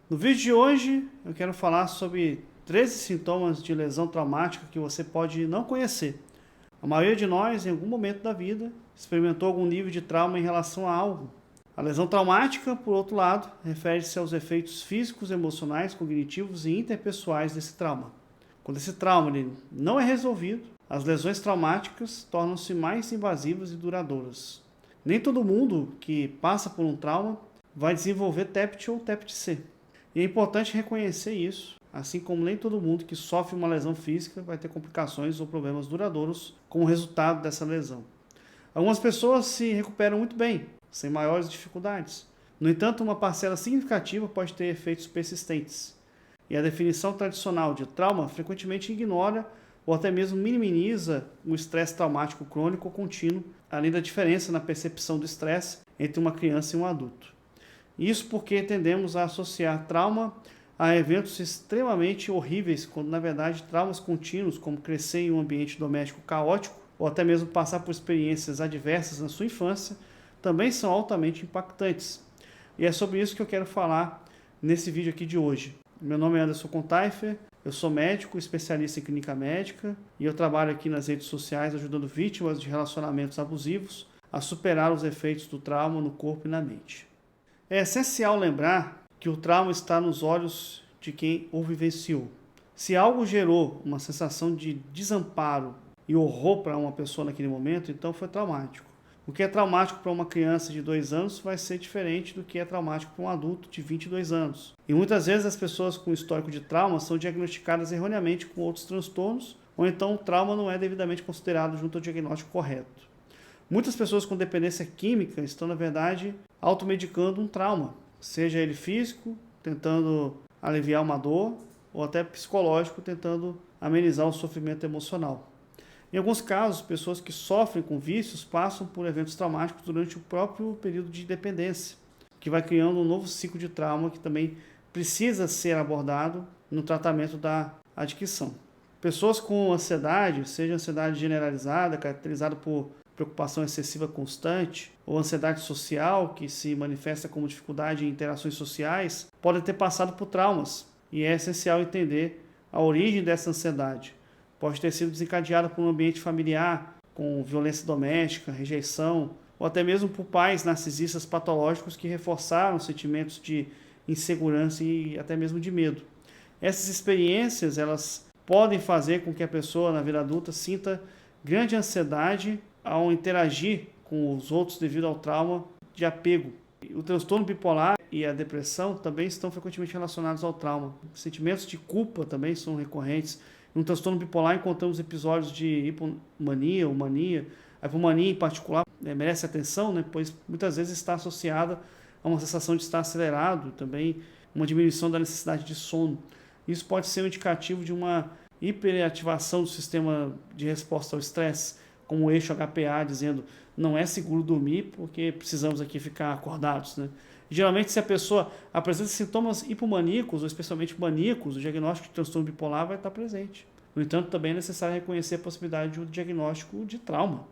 No vídeo de hoje eu quero falar sobre 13 sintomas de lesão traumática que você pode não conhecer. A maioria de nós, em algum momento da vida, experimentou algum nível de trauma em relação a algo. A lesão traumática, por outro lado, refere-se aos efeitos físicos, emocionais, cognitivos e interpessoais desse trauma. Quando esse trauma ele não é resolvido, as lesões traumáticas tornam-se mais invasivas e duradouras. Nem todo mundo que passa por um trauma vai desenvolver TEPT ou TEPT-C. E é importante reconhecer isso, assim como nem todo mundo que sofre uma lesão física vai ter complicações ou problemas duradouros como resultado dessa lesão. Algumas pessoas se recuperam muito bem, sem maiores dificuldades. No entanto, uma parcela significativa pode ter efeitos persistentes. E a definição tradicional de trauma frequentemente ignora ou até mesmo minimiza o estresse traumático crônico ou contínuo, além da diferença na percepção do estresse entre uma criança e um adulto. Isso porque tendemos a associar trauma a eventos extremamente horríveis, quando na verdade traumas contínuos, como crescer em um ambiente doméstico caótico ou até mesmo passar por experiências adversas na sua infância, também são altamente impactantes. E é sobre isso que eu quero falar nesse vídeo aqui de hoje. Meu nome é Anderson Contaifer, eu sou médico, especialista em clínica médica e eu trabalho aqui nas redes sociais ajudando vítimas de relacionamentos abusivos a superar os efeitos do trauma no corpo e na mente. É essencial lembrar que o trauma está nos olhos de quem o vivenciou. Se algo gerou uma sensação de desamparo e horror para uma pessoa naquele momento, então foi traumático. O que é traumático para uma criança de 2 anos vai ser diferente do que é traumático para um adulto de 22 anos. E muitas vezes as pessoas com histórico de trauma são diagnosticadas erroneamente com outros transtornos, ou então o trauma não é devidamente considerado junto ao diagnóstico correto. Muitas pessoas com dependência química estão, na verdade, automedicando um trauma, seja ele físico, tentando aliviar uma dor, ou até psicológico, tentando amenizar o sofrimento emocional. Em alguns casos, pessoas que sofrem com vícios passam por eventos traumáticos durante o próprio período de dependência, que vai criando um novo ciclo de trauma que também precisa ser abordado no tratamento da adicção. Pessoas com ansiedade, seja ansiedade generalizada, caracterizada por preocupação excessiva constante, ou ansiedade social, que se manifesta como dificuldade em interações sociais, podem ter passado por traumas, e é essencial entender a origem dessa ansiedade. Pode ter sido desencadeada por um ambiente familiar, com violência doméstica, rejeição, ou até mesmo por pais narcisistas patológicos que reforçaram sentimentos de insegurança e até mesmo de medo. Essas experiências, elas podem fazer com que a pessoa na vida adulta sinta grande ansiedade ao interagir com os outros devido ao trauma de apego. O transtorno bipolar e a depressão também estão frequentemente relacionados ao trauma. Sentimentos de culpa também são recorrentes. No transtorno bipolar encontramos episódios de hipomania ou mania. A hipomania em particular merece atenção, pois muitas vezes está associada a uma sensação de estar acelerado, também uma diminuição da necessidade de sono. Isso pode ser um indicativo de uma hiperativação do sistema de resposta ao estresse, como o eixo HPA, dizendo não é seguro dormir porque precisamos aqui ficar acordados. Geralmente, se a pessoa apresenta sintomas hipomaníacos, ou especialmente maníacos, o diagnóstico de transtorno bipolar vai estar presente. No entanto, também é necessário reconhecer a possibilidade de um diagnóstico de trauma.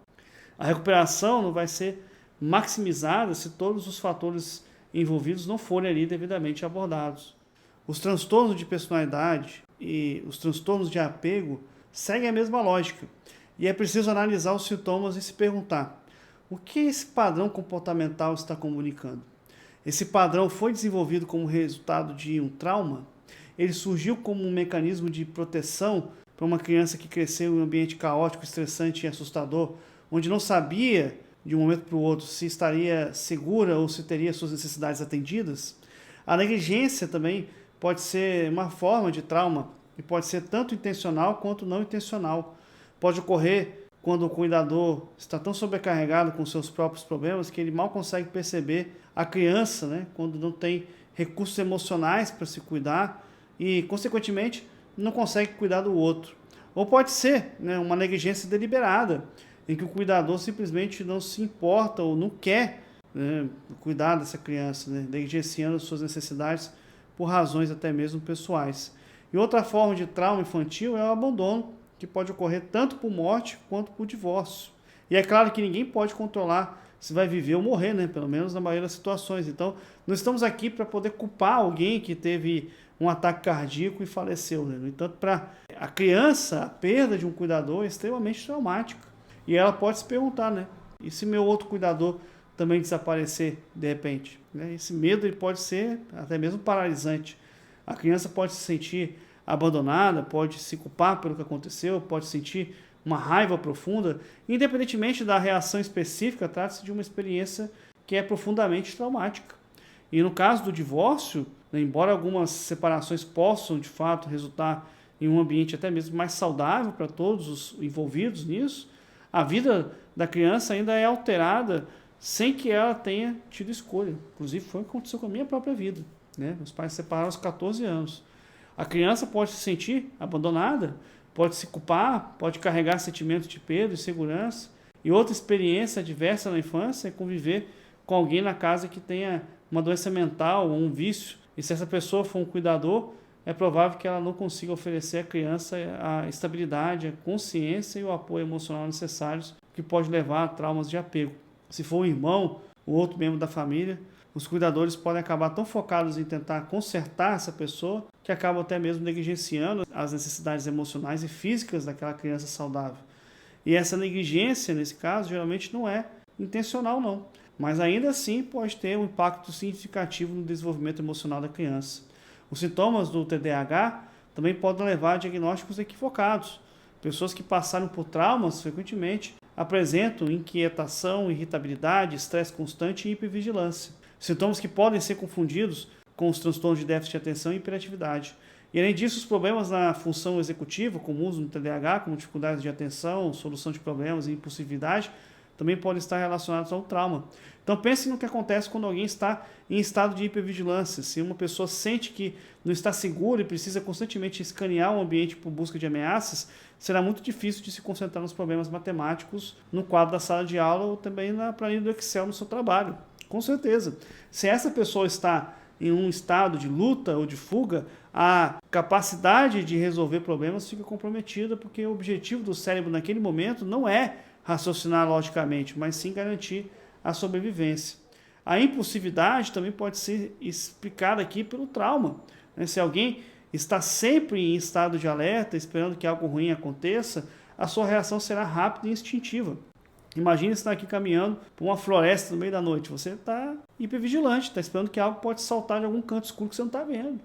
A recuperação não vai ser maximizada se todos os fatores envolvidos não forem ali devidamente abordados. Os transtornos de personalidade e os transtornos de apego seguem a mesma lógica. E é preciso analisar os sintomas e se perguntar: o que esse padrão comportamental está comunicando? Esse padrão foi desenvolvido como resultado de um trauma? Ele surgiu como um mecanismo de proteção para uma criança que cresceu em um ambiente caótico, estressante e assustador, onde não sabia de um momento para o outro se estaria segura ou se teria suas necessidades atendidas? A negligência também pode ser uma forma de trauma e pode ser tanto intencional quanto não intencional. Pode ocorrer quando o cuidador está tão sobrecarregado com seus próprios problemas que ele mal consegue perceber a criança, quando não tem recursos emocionais para se cuidar e, consequentemente, não consegue cuidar do outro. Ou pode ser uma negligência deliberada, em que o cuidador simplesmente não se importa ou não quer cuidar dessa criança, negligenciando suas necessidades por razões até mesmo pessoais. E outra forma de trauma infantil é o abandono, que pode ocorrer tanto por morte quanto por divórcio. E é claro que ninguém pode controlar se vai viver ou morrer, né? Pelo menos na maioria das situações. Então, não estamos aqui para poder culpar alguém que teve um ataque cardíaco e faleceu, né? No entanto, para a criança, a perda de um cuidador é extremamente traumática. E ela pode se perguntar, né? E se meu outro cuidador também desaparecer de repente? Né? Esse medo ele pode ser até mesmo paralisante. A criança pode se sentir abandonada, pode se culpar pelo que aconteceu, pode sentir uma raiva profunda. Independentemente da reação específica, trata-se de uma experiência que é profundamente traumática. E no caso do divórcio, né, embora algumas separações possam de fato resultar em um ambiente até mesmo mais saudável para todos os envolvidos nisso, a vida da criança ainda é alterada sem que ela tenha tido escolha. Inclusive foi o que aconteceu com a minha própria vida. Né? Meus pais se separaram aos 14 anos. A criança pode se sentir abandonada, pode se culpar, pode carregar sentimentos de perda e insegurança. E outra experiência adversa na infância é conviver com alguém na casa que tenha uma doença mental ou um vício. E se essa pessoa for um cuidador, é provável que ela não consiga oferecer à criança a estabilidade, a consciência e o apoio emocional necessários, que pode levar a traumas de apego. Se for um irmão ou outro membro da família, os cuidadores podem acabar tão focados em tentar consertar essa pessoa que acabam até mesmo negligenciando as necessidades emocionais e físicas daquela criança saudável. E essa negligência, nesse caso, geralmente não é intencional, não. Mas ainda assim pode ter um impacto significativo no desenvolvimento emocional da criança. Os sintomas do TDAH também podem levar a diagnósticos equivocados. Pessoas que passaram por traumas frequentemente apresentam inquietação, irritabilidade, estresse constante e hipervigilância. Sintomas que podem ser confundidos com os transtornos de déficit de atenção e hiperatividade. E além disso, os problemas na função executiva comuns no TDAH, como dificuldades de atenção, solução de problemas e impulsividade, também podem estar relacionados ao trauma. Então pense no que acontece quando alguém está em estado de hipervigilância. Se uma pessoa sente que não está segura e precisa constantemente escanear o ambiente por busca de ameaças, será muito difícil de se concentrar nos problemas matemáticos no quadro da sala de aula ou também na planilha do Excel no seu trabalho. Com certeza. Se essa pessoa está em um estado de luta ou de fuga, a capacidade de resolver problemas fica comprometida, porque o objetivo do cérebro naquele momento não é raciocinar logicamente, mas sim garantir a sobrevivência. A impulsividade também pode ser explicada aqui pelo trauma. Se alguém está sempre em estado de alerta, esperando que algo ruim aconteça, a sua reação será rápida e instintiva. Imagine estar aqui caminhando por uma floresta no meio da noite. Você está hipervigilante, está esperando que algo pode saltar de algum canto escuro que você não está vendo.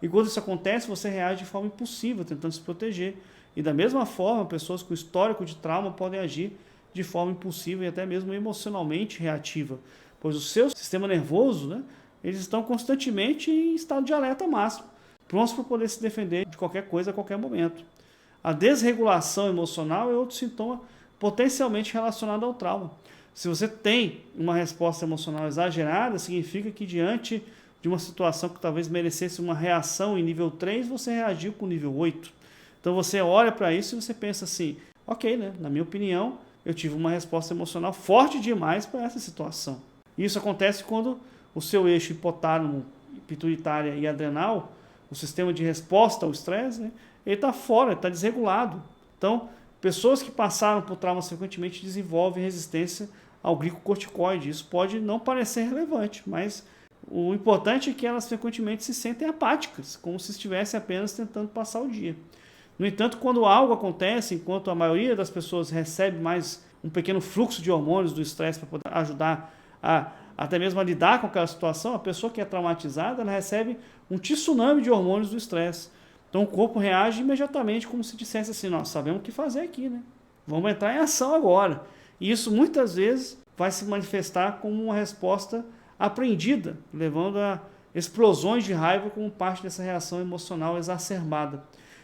E quando isso acontece, você reage de forma impulsiva, tentando se proteger. E da mesma forma, pessoas com histórico de trauma podem agir de forma impulsiva e até mesmo emocionalmente reativa, pois o seu sistema nervoso, né, eles estão constantemente em estado de alerta máximo, prontos para poder se defender de qualquer coisa a qualquer momento. A desregulação emocional é outro sintoma potencialmente relacionado ao trauma. Se você tem uma resposta emocional exagerada, significa que diante de uma situação que talvez merecesse uma reação em nível 3, você reagiu com nível 8. Então você olha para isso e você pensa assim, ok, né? Na minha opinião, eu tive uma resposta emocional forte demais para essa situação. Isso acontece quando o seu eixo hipotálamo, pituitária e adrenal, o sistema de resposta ao estresse, né, ele está fora, está desregulado. Então, pessoas que passaram por traumas frequentemente desenvolvem resistência ao glicocorticoide. Isso pode não parecer relevante, mas o importante é que elas frequentemente se sentem apáticas, como se estivessem apenas tentando passar o dia. No entanto, quando algo acontece, enquanto a maioria das pessoas recebe mais um pequeno fluxo de hormônios do estresse para poder ajudar até mesmo a lidar com aquela situação, a pessoa que é traumatizada, ela recebe um tsunami de hormônios do estresse. Então o corpo reage imediatamente como se dissesse assim, nós sabemos o que fazer aqui, né? Vamos entrar em ação agora. E isso muitas vezes vai se manifestar como uma resposta aprendida, levando a explosões de raiva como parte dessa reação emocional exacerbada.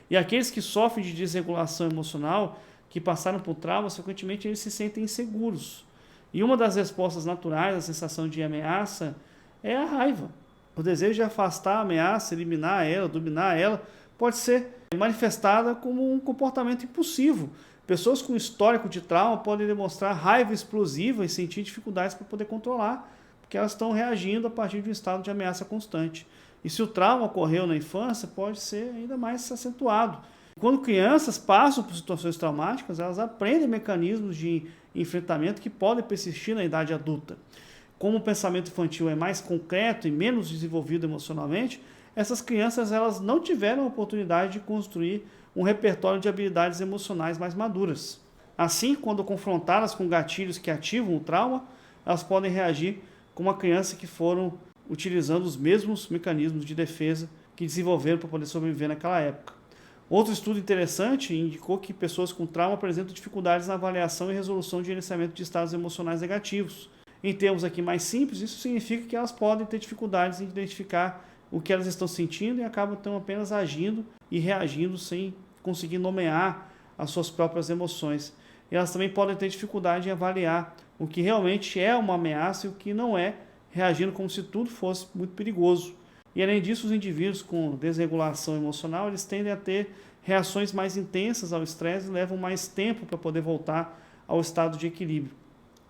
E aqueles que sofrem de desregulação emocional, que passaram por traumas, frequentemente eles se sentem inseguros. E uma das respostas naturais à sensação de ameaça é a raiva. O desejo de afastar a ameaça, eliminar ela, dominar ela, pode ser manifestada como um comportamento impulsivo. Pessoas com histórico de trauma podem demonstrar raiva explosiva e sentir dificuldades para poder controlar, porque elas estão reagindo a partir de um estado de ameaça constante. E se o trauma ocorreu na infância, pode ser ainda mais acentuado. Quando crianças passam por situações traumáticas, elas aprendem mecanismos de enfrentamento que podem persistir na idade adulta. Como o pensamento infantil é mais concreto e menos desenvolvido emocionalmente, essas crianças elas não tiveram a oportunidade de construir um repertório de habilidades emocionais mais maduras. Assim, quando confrontadas com gatilhos que ativam o trauma, elas podem reagir como uma criança que foram utilizando os mesmos mecanismos de defesa que desenvolveram para poder sobreviver naquela época. Outro estudo interessante indicou que pessoas com trauma apresentam dificuldades na avaliação e resolução de gerenciamento de estados emocionais negativos. Em termos aqui mais simples, isso significa que elas podem ter dificuldades em identificar o que elas estão sentindo e acabam então apenas agindo e reagindo sem conseguir nomear as suas próprias emoções. E elas também podem ter dificuldade em avaliar o que realmente é uma ameaça e o que não é, reagindo como se tudo fosse muito perigoso. E além disso, os indivíduos com desregulação emocional, eles tendem a ter reações mais intensas ao estresse e levam mais tempo para poder voltar ao estado de equilíbrio.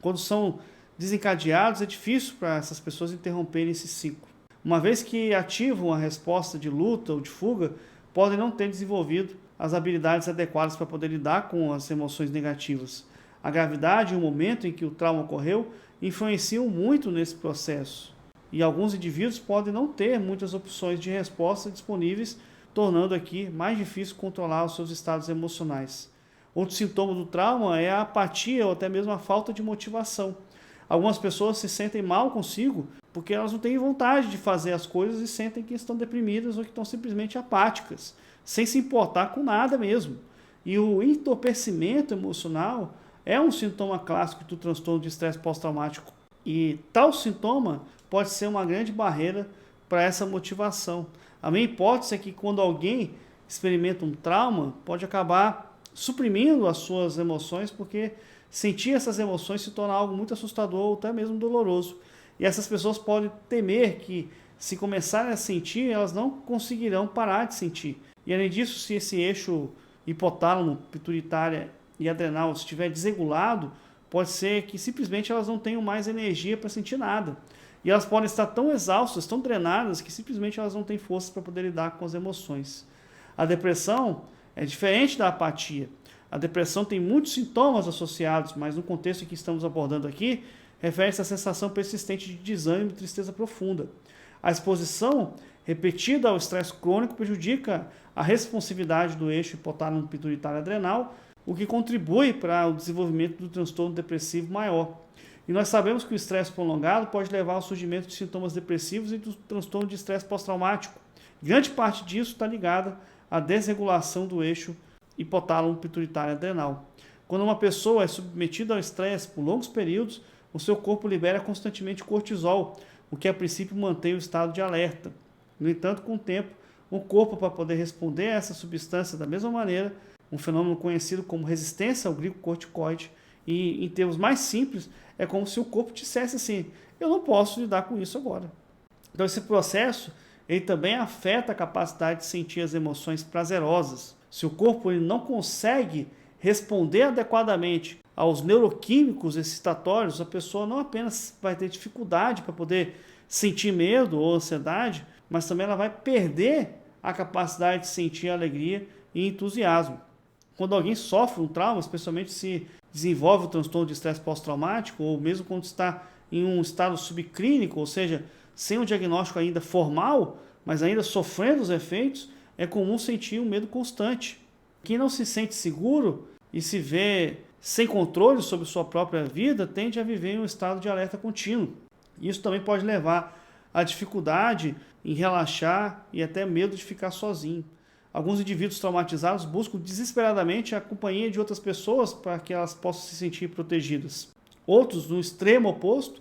Quando são desencadeados, é difícil para essas pessoas interromperem esse ciclo. Uma vez que ativam a resposta de luta ou de fuga, podem não ter desenvolvido as habilidades adequadas para poder lidar com as emoções negativas. A gravidade e o momento em que o trauma ocorreu influenciam muito nesse processo. E alguns indivíduos podem não ter muitas opções de resposta disponíveis, tornando aqui mais difícil controlar os seus estados emocionais. Outro sintoma do trauma é a apatia ou até mesmo a falta de motivação. Algumas pessoas se sentem mal consigo porque elas não têm vontade de fazer as coisas e sentem que estão deprimidas ou que estão simplesmente apáticas, sem se importar com nada mesmo. E o entorpecimento emocional é um sintoma clássico do transtorno de estresse pós-traumático. E tal sintoma pode ser uma grande barreira para essa motivação. A minha hipótese é que quando alguém experimenta um trauma, pode acabar suprimindo as suas emoções, porque sentir essas emoções se torna algo muito assustador ou até mesmo doloroso. E essas pessoas podem temer que, se começarem a sentir, elas não conseguirão parar de sentir. E além disso, se esse eixo hipotálamo, pituitária e adrenal estiver desregulado, pode ser que simplesmente elas não tenham mais energia para sentir nada. E elas podem estar tão exaustas, tão drenadas, que simplesmente elas não têm força para poder lidar com as emoções. A depressão é diferente da apatia. A depressão tem muitos sintomas associados, mas no contexto que estamos abordando aqui, refere-se à sensação persistente de desânimo e tristeza profunda. A exposição repetida ao estresse crônico prejudica a responsividade do eixo hipotálamo pituitário adrenal, o que contribui para o desenvolvimento do transtorno depressivo maior. E nós sabemos que o estresse prolongado pode levar ao surgimento de sintomas depressivos e do transtorno de estresse pós-traumático. Grande parte disso está ligada à desregulação do eixo hipotálamo pituitário adrenal. Quando uma pessoa é submetida ao estresse por longos períodos, o seu corpo libera constantemente cortisol, o que a princípio mantém o estado de alerta. No entanto, com o tempo, o corpo, para poder responder a essa substância da mesma maneira, um fenômeno conhecido como resistência ao glicocorticoide, e em termos mais simples, é como se o corpo dissesse assim: eu não posso lidar com isso agora. Então esse processo ele também afeta a capacidade de sentir as emoções prazerosas. Se o corpo ele não consegue responder adequadamente aos neuroquímicos excitatórios, a pessoa não apenas vai ter dificuldade para poder sentir medo ou ansiedade, mas também ela vai perder a capacidade de sentir alegria e entusiasmo. Quando alguém sofre um trauma, especialmente se desenvolve o transtorno de estresse pós-traumático, ou mesmo quando está em um estado subclínico, ou seja, sem um diagnóstico ainda formal, mas ainda sofrendo os efeitos, é comum sentir um medo constante. Quem não se sente seguro e se vê sem controle sobre sua própria vida, tende a viver em um estado de alerta contínuo. Isso também pode levar à dificuldade em relaxar e até medo de ficar sozinho. Alguns indivíduos traumatizados buscam desesperadamente a companhia de outras pessoas para que elas possam se sentir protegidas. Outros, no extremo oposto,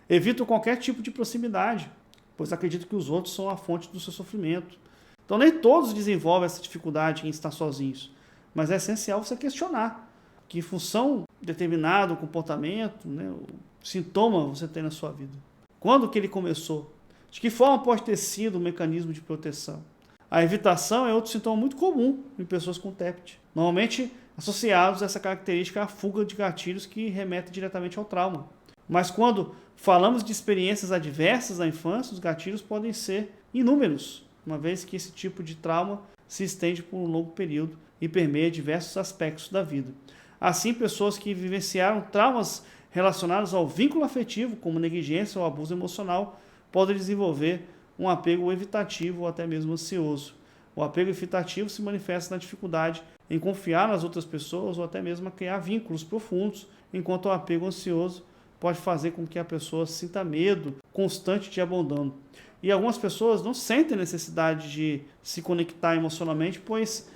evitam qualquer tipo de proximidade, pois acreditam que os outros são a fonte do seu sofrimento. Então nem todos desenvolvem essa dificuldade em estar sozinhos, mas é essencial você questionar que função determinado comportamento, o sintoma você tem na sua vida. Quando que ele começou? De que forma pode ter sido um mecanismo de proteção? A evitação é outro sintoma muito comum em pessoas com TEPT, normalmente associados a essa característica à fuga de gatilhos que remetem diretamente ao trauma. Mas quando falamos de experiências adversas na infância, os gatilhos podem ser inúmeros, uma vez que esse tipo de trauma se estende por um longo período e permeia diversos aspectos da vida. Assim, pessoas que vivenciaram traumas relacionados ao vínculo afetivo, como negligência ou abuso emocional, podem desenvolver um apego evitativo ou até mesmo ansioso. O apego evitativo se manifesta na dificuldade em confiar nas outras pessoas ou até mesmo a criar vínculos profundos, enquanto o apego ansioso pode fazer com que a pessoa sinta medo constante de abandono. E algumas pessoas não sentem necessidade de se conectar emocionalmente, pois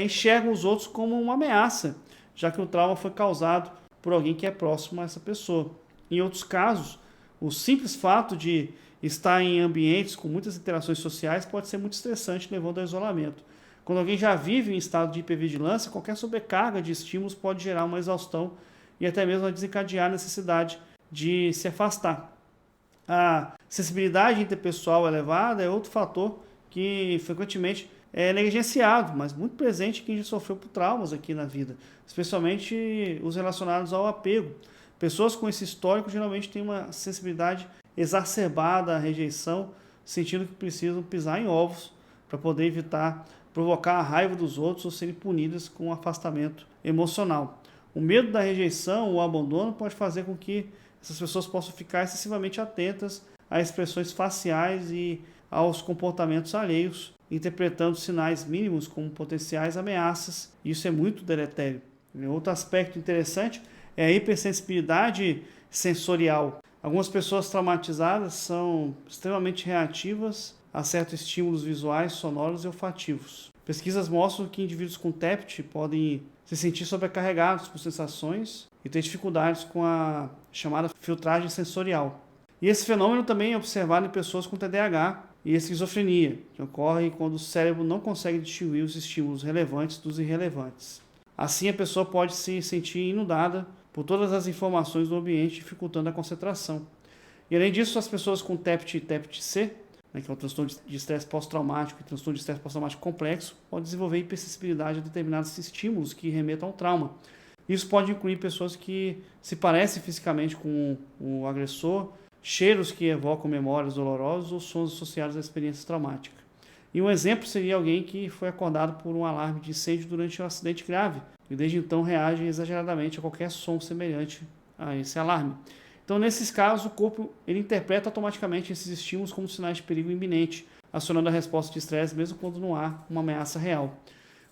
enxergam os outros como uma ameaça, já que o trauma foi causado por alguém que é próximo a essa pessoa. Em outros casos, o simples fato de estar em ambientes com muitas interações sociais pode ser muito estressante, levando ao isolamento. Quando alguém já vive em estado de hipervigilância, qualquer sobrecarga de estímulos pode gerar uma exaustão e até mesmo desencadear a necessidade de se afastar. A sensibilidade interpessoal elevada é outro fator que frequentemente é negligenciado, mas muito presente em quem já sofreu por traumas aqui na vida, especialmente os relacionados ao apego. Pessoas com esse histórico geralmente têm uma sensibilidade exacerbada à rejeição, sentindo que precisam pisar em ovos para poder evitar provocar a raiva dos outros ou serem punidas com um afastamento emocional. O medo da rejeição ou abandono pode fazer com que essas pessoas possam ficar excessivamente atentas a expressões faciais e aos comportamentos alheios, interpretando sinais mínimos como potenciais ameaças. Isso é muito deletério. Outro aspecto interessante é a hipersensibilidade sensorial. Algumas pessoas traumatizadas são extremamente reativas a certos estímulos visuais, sonoros e olfativos. Pesquisas mostram que indivíduos com TEPT podem se sentir sobrecarregados por sensações e ter dificuldades com a chamada filtragem sensorial. E esse fenômeno também é observado em pessoas com TDAH e esquizofrenia, que ocorre quando o cérebro não consegue distinguir os estímulos relevantes dos irrelevantes. Assim, a pessoa pode se sentir inundada por todas as informações do ambiente, dificultando a concentração. E além disso, as pessoas com TEPT e TEPT-C, que é o transtorno de estresse pós-traumático e transtorno de estresse pós-traumático complexo, podem desenvolver hipersensibilidade a determinados estímulos que remetam ao trauma. Isso pode incluir pessoas que se parecem fisicamente com o agressor, cheiros que evocam memórias dolorosas ou sons associados à experiência traumática. E um exemplo seria alguém que foi acordado por um alarme de incêndio durante um acidente grave e desde então reage exageradamente a qualquer som semelhante a esse alarme. Então, nesses casos, o corpo ele interpreta automaticamente esses estímulos como sinais de perigo iminente, acionando a resposta de estresse mesmo quando não há uma ameaça real.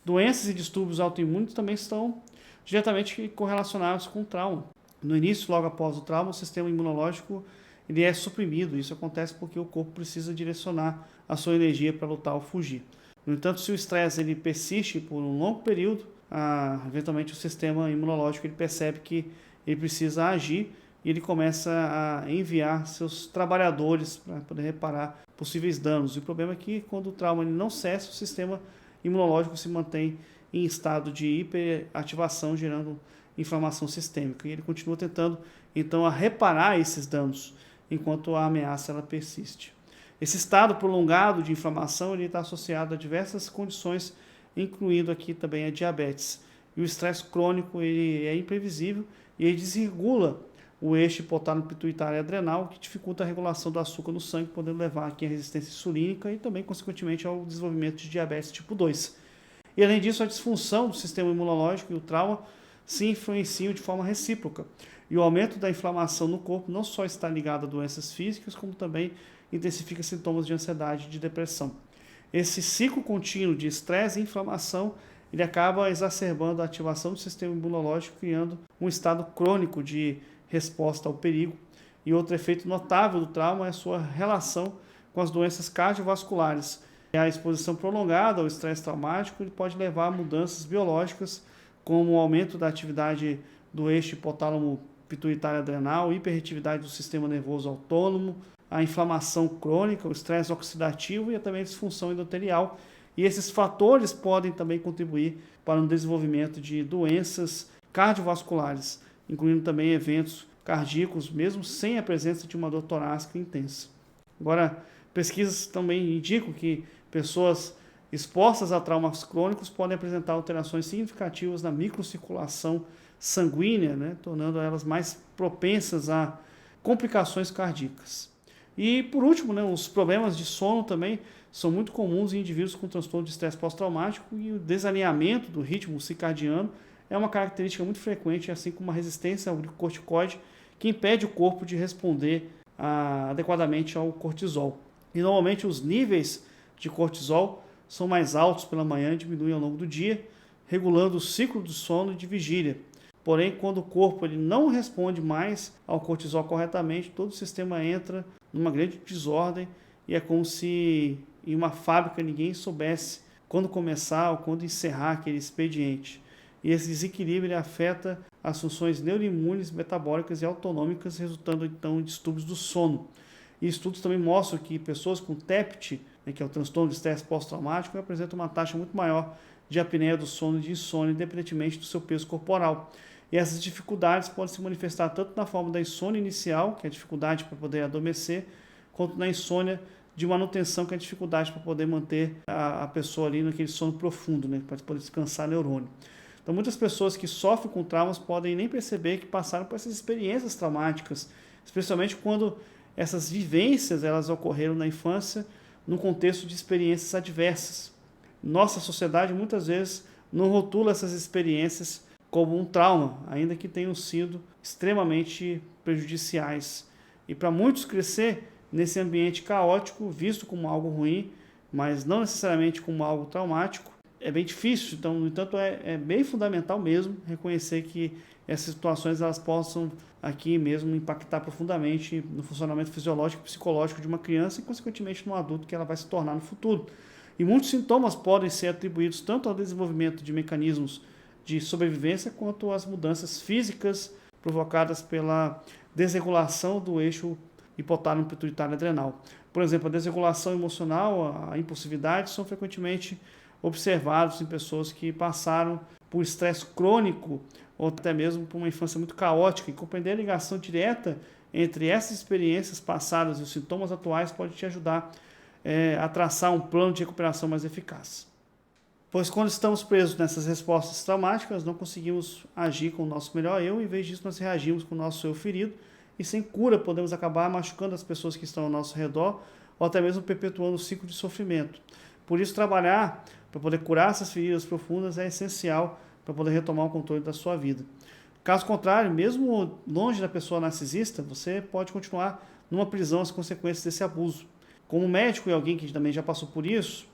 Doenças e distúrbios autoimunes também estão diretamente correlacionados com o trauma. No início, logo após o trauma, o sistema imunológico ele é suprimido. Isso acontece porque o corpo precisa direcionar a sua energia para lutar ou fugir. No entanto, se o estresse ele persiste por um longo período, eventualmente o sistema imunológico ele percebe que ele precisa agir e ele começa a enviar seus trabalhadores para poder reparar possíveis danos. E o problema é que quando o trauma ele não cessa, o sistema imunológico se mantém em estado de hiperativação, gerando inflamação sistêmica. E ele continua tentando, então, a reparar esses danos, enquanto a ameaça ela persiste. Esse estado prolongado de inflamação ele está associado a diversas condições, incluindo aqui também a diabetes. E o estresse crônico ele é imprevisível e ele desregula o eixo hipotálamo pituitário adrenal, que dificulta a regulação do açúcar no sangue, podendo levar aqui à resistência insulínica e também, consequentemente, ao desenvolvimento de diabetes tipo 2. E, além disso, a disfunção do sistema imunológico e o trauma se influenciam de forma recíproca. E o aumento da inflamação no corpo não só está ligado a doenças físicas, como também intensifica sintomas de ansiedade e de depressão. Esse ciclo contínuo de estresse e inflamação ele acaba exacerbando a ativação do sistema imunológico, criando um estado crônico de resposta ao perigo. E outro efeito notável do trauma é a sua relação com as doenças cardiovasculares. A exposição prolongada ao estresse traumático ele pode levar a mudanças biológicas, como o aumento da atividade do eixo hipotálamo pituitário adrenal, hiperatividade do sistema nervoso autônomo, a inflamação crônica, o estresse oxidativo e também a disfunção endotelial. E esses fatores podem também contribuir para o desenvolvimento de doenças cardiovasculares, incluindo também eventos cardíacos, mesmo sem a presença de uma dor torácica intensa. Agora, pesquisas também indicam que pessoas expostas a traumas crônicos podem apresentar alterações significativas na microcirculação sanguínea, tornando elas mais propensas a complicações cardíacas. E por último, né, os problemas de sono também são muito comuns em indivíduos com transtorno de estresse pós-traumático, e o desalinhamento do ritmo circadiano é uma característica muito frequente, assim como uma resistência ao corticoide, que impede o corpo de responder adequadamente ao cortisol. E normalmente os níveis de cortisol são mais altos pela manhã e diminuem ao longo do dia, regulando o ciclo do sono e de vigília. Porém, quando o corpo ele não responde mais ao cortisol corretamente, todo o sistema entra numa grande desordem, e é como se em uma fábrica ninguém soubesse quando começar ou quando encerrar aquele expediente. E esse desequilíbrio afeta as funções neuroimunes, metabólicas e autonômicas, resultando então em distúrbios do sono. E estudos também mostram que pessoas com TEPT, né, que é o transtorno de estresse pós-traumático, apresentam uma taxa muito maior de apneia do sono e de insônia, independentemente do seu peso corporal. E essas dificuldades podem se manifestar tanto na forma da insônia inicial, que é a dificuldade para poder adormecer, quanto na insônia de manutenção, que é a dificuldade para poder manter a pessoa ali naquele sono profundo, né, para poder descansar neurônio. Então, muitas pessoas que sofrem com traumas podem nem perceber que passaram por essas experiências traumáticas, especialmente quando essas vivências elas ocorreram na infância, no contexto de experiências adversas. Nossa sociedade muitas vezes não rotula essas experiências como um trauma, ainda que tenham sido extremamente prejudiciais. E para muitos crescer nesse ambiente caótico, visto como algo ruim, mas não necessariamente como algo traumático, é bem difícil. Então, no entanto, é bem fundamental mesmo reconhecer que essas situações elas possam aqui mesmo impactar profundamente no funcionamento fisiológico e psicológico de uma criança e, consequentemente, no adulto que ela vai se tornar no futuro. E muitos sintomas podem ser atribuídos tanto ao desenvolvimento de mecanismos de sobrevivência quanto às mudanças físicas provocadas pela desregulação do eixo hipotálamo pituitário adrenal. Por exemplo, a desregulação emocional, a impulsividade são frequentemente observados em pessoas que passaram por estresse crônico ou até mesmo por uma infância muito caótica, e compreender a ligação direta entre essas experiências passadas e os sintomas atuais pode te ajudar a traçar um plano de recuperação mais eficaz. Pois quando estamos presos nessas respostas traumáticas, não conseguimos agir com o nosso melhor eu, em vez disso nós reagimos com o nosso eu ferido, e sem cura podemos acabar machucando as pessoas que estão ao nosso redor, ou até mesmo perpetuando o ciclo de sofrimento. Por isso, trabalhar para poder curar essas feridas profundas é essencial para poder retomar o controle da sua vida. Caso contrário, mesmo longe da pessoa narcisista, você pode continuar numa prisão as consequências desse abuso. Como médico e alguém que também já passou por isso,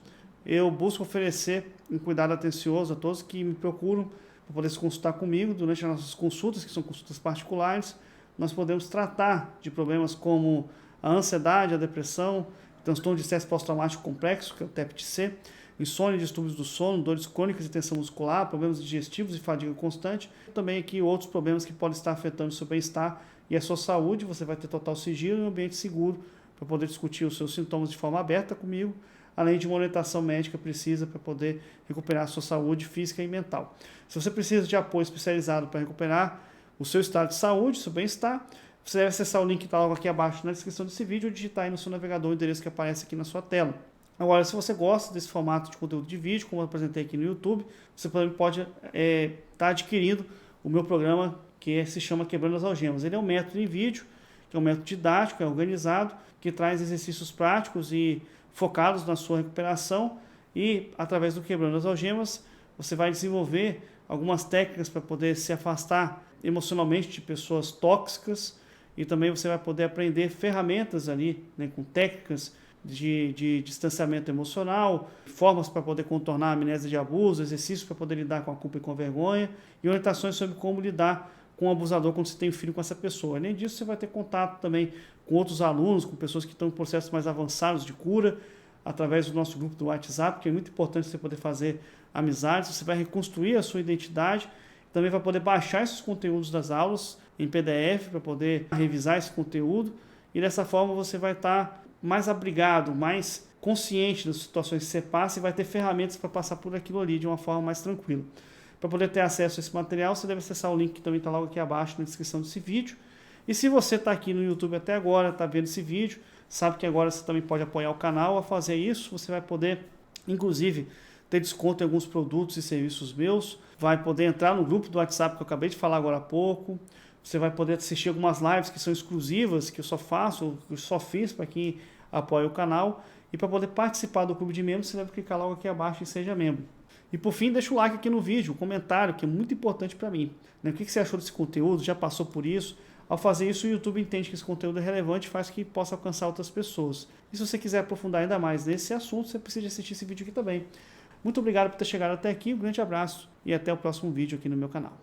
eu busco oferecer um cuidado atencioso a todos que me procuram para poder se consultar comigo. Durante as nossas consultas, que são consultas particulares, nós podemos tratar de problemas como a ansiedade, a depressão, transtorno de estresse pós-traumático complexo, que é o TEPT-C, insônia, distúrbios do sono, dores crônicas de tensão muscular, problemas digestivos e fadiga constante. Também aqui outros problemas que podem estar afetando o seu bem-estar e a sua saúde. Você vai ter total sigilo e um ambiente seguro para poder discutir os seus sintomas de forma aberta comigo, além de uma orientação médica precisa para poder recuperar a sua saúde física e mental. Se você precisa de apoio especializado para recuperar o seu estado de saúde, seu bem-estar, você deve acessar o link que está logo aqui abaixo na descrição desse vídeo ou digitar aí no seu navegador o endereço que aparece aqui na sua tela. Agora, se você gosta desse formato de conteúdo de vídeo, como eu apresentei aqui no YouTube, você pode estar adquirindo o meu programa que se chama Quebrando as Algemas. Ele é um método em vídeo, que é um método didático, é organizado, que traz exercícios práticos e focados na sua recuperação, e através do Quebrando as Algemas você vai desenvolver algumas técnicas para poder se afastar emocionalmente de pessoas tóxicas, e também você vai poder aprender ferramentas ali, né, com técnicas de distanciamento emocional, formas para poder contornar a amnésia de abuso, exercícios para poder lidar com a culpa e com a vergonha, e orientações sobre como lidar com o abusador quando você tem um filho com essa pessoa. Além disso, você vai ter contato também com outros alunos, com pessoas que estão em processos mais avançados de cura, através do nosso grupo do WhatsApp, que é muito importante você poder fazer amizades. Você vai reconstruir a sua identidade, também vai poder baixar esses conteúdos das aulas em PDF para poder revisar esse conteúdo, e dessa forma você vai estar mais abrigado, mais consciente das situações que você passa, e vai ter ferramentas para passar por aquilo ali de uma forma mais tranquila. Para poder ter acesso a esse material, você deve acessar o link que também está logo aqui abaixo na descrição desse vídeo. E se você está aqui no YouTube até agora, está vendo esse vídeo, sabe que agora você também pode apoiar o canal. Ao fazer isso, você vai poder, inclusive, ter desconto em alguns produtos e serviços meus, vai poder entrar no grupo do WhatsApp que eu acabei de falar agora há pouco, Você vai poder assistir algumas lives que são exclusivas, que eu só faço, que eu só fiz para quem apoia o canal. E para poder participar do clube de membros, você deve clicar logo aqui abaixo e seja membro. E por fim, deixa o like aqui no vídeo, um comentário, que é muito importante para mim. O que você achou desse conteúdo? Já passou por isso? Ao fazer isso, o YouTube entende que esse conteúdo é relevante e faz que possa alcançar outras pessoas. E se você quiser aprofundar ainda mais nesse assunto, você precisa assistir esse vídeo aqui também. Muito obrigado por ter chegado até aqui, um grande abraço e até o próximo vídeo aqui no meu canal.